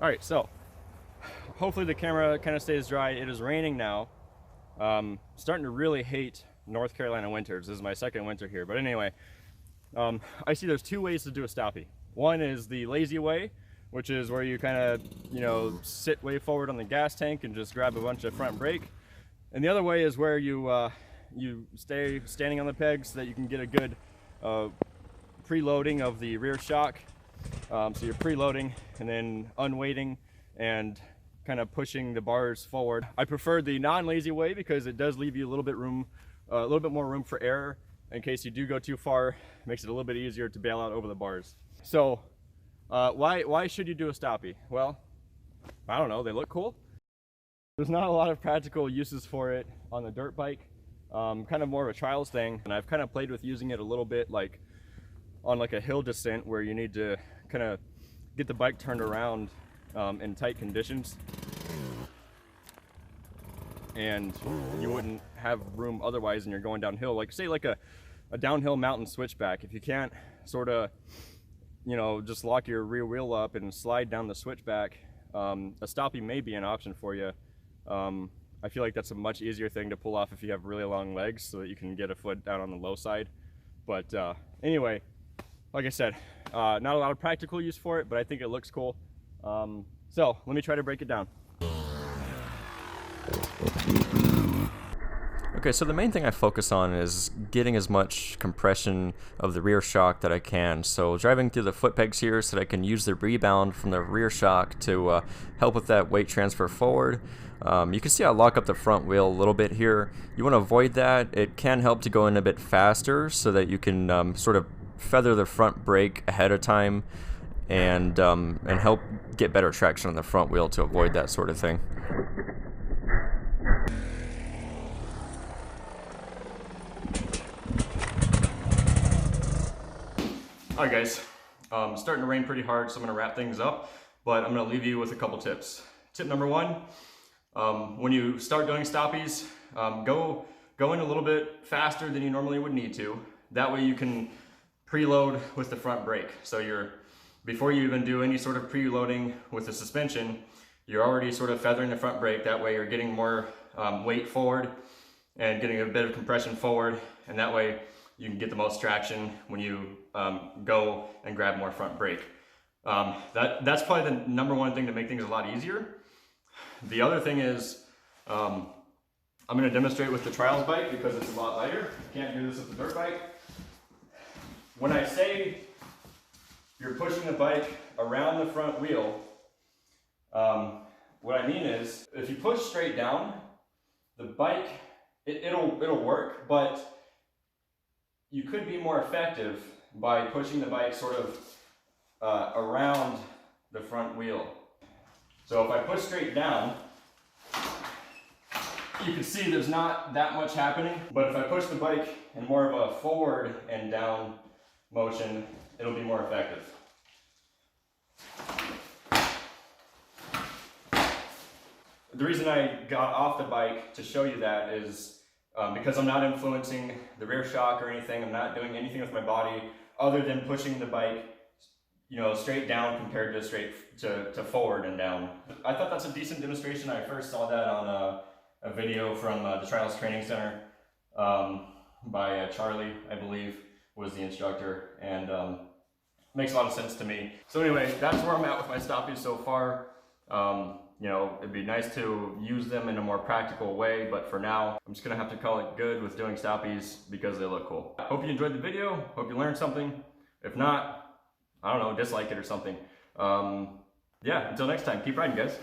All right, so hopefully the camera kind of stays dry. It is raining now. Starting to really hate North Carolina winters. This is my second winter here, but anyway, I see there's two ways to do a stoppie. One is the lazy way, which is where you kind of, sit way forward on the gas tank and just grab a bunch of front brake. And the other way is where you stay standing on the pegs so that you can get a good preloading of the rear shock. So you're preloading and then unweighting and kind of pushing the bars forward. I prefer the non-lazy way because it does leave you a little bit more room for error in case you do go too far. It makes it a little bit easier to bail out over the bars. So why should you do a stoppie? Well, I don't know, they look cool. There's not a lot of practical uses for it on the dirt bike. Kind of more of a trials thing, and I've kind of played with using it a little bit like on like a hill descent where you need to kind of get the bike turned around in tight conditions, and you wouldn't have room otherwise and you're going downhill, like say like a downhill mountain switchback. If you can't sort of just lock your rear wheel up and slide down the switchback, a stoppie may be an option for you. I feel like that's a much easier thing to pull off if you have really long legs so that you can get a foot down on the low side. But anyway, like I said, not a lot of practical use for it, but I think it looks cool. So let me try to break it down. Okay, so the main thing I focus on is getting as much compression of the rear shock that I can. So driving through the foot pegs here so that I can use the rebound from the rear shock to help with that weight transfer forward. You can see I lock up the front wheel a little bit here. You want to avoid that. It can help to go in a bit faster so that you can sort of feather the front brake ahead of time and help get better traction on the front wheel to avoid that sort of thing. Alright guys, starting to rain pretty hard, so I'm going to wrap things up, but I'm going to leave you with a couple tips. Tip number one, when you start doing stoppies, go in a little bit faster than you normally would need to. That way you can preload with the front brake. So before you even do any sort of preloading with the suspension, you're already sort of feathering the front brake. That way you're getting more weight forward and getting a bit of compression forward, and that way you can get the most traction when you go and grab more front brake. That's probably the number one thing to make things a lot easier. The other thing is, I'm going to demonstrate with the trials bike because it's a lot lighter. You can't do this with the dirt bike. When I say you're pushing the bike around the front wheel, what I mean is if you push straight down, the bike, it'll work, but you could be more effective by pushing the bike sort of around the front wheel. So if I push straight down, you can see there's not that much happening, but if I push the bike in more of a forward and down motion, it'll be more effective. The reason I got off the bike to show you that is because I'm not influencing the rear shock or anything. I'm not doing anything with my body other than pushing the bike, straight down compared to straight to forward and down. I thought that's a decent demonstration. I first saw that on a video from the Trials Training Center by Charlie, I believe, was the instructor, and makes a lot of sense to me. So anyway, that's where I'm at with my stoppies so far. It'd be nice to use them in a more practical way, but for now, I'm just gonna have to call it good with doing stoppies because they look cool. Hope you enjoyed the video, hope you learned something. If not, I don't know, dislike it or something. Yeah, until next time, keep riding guys.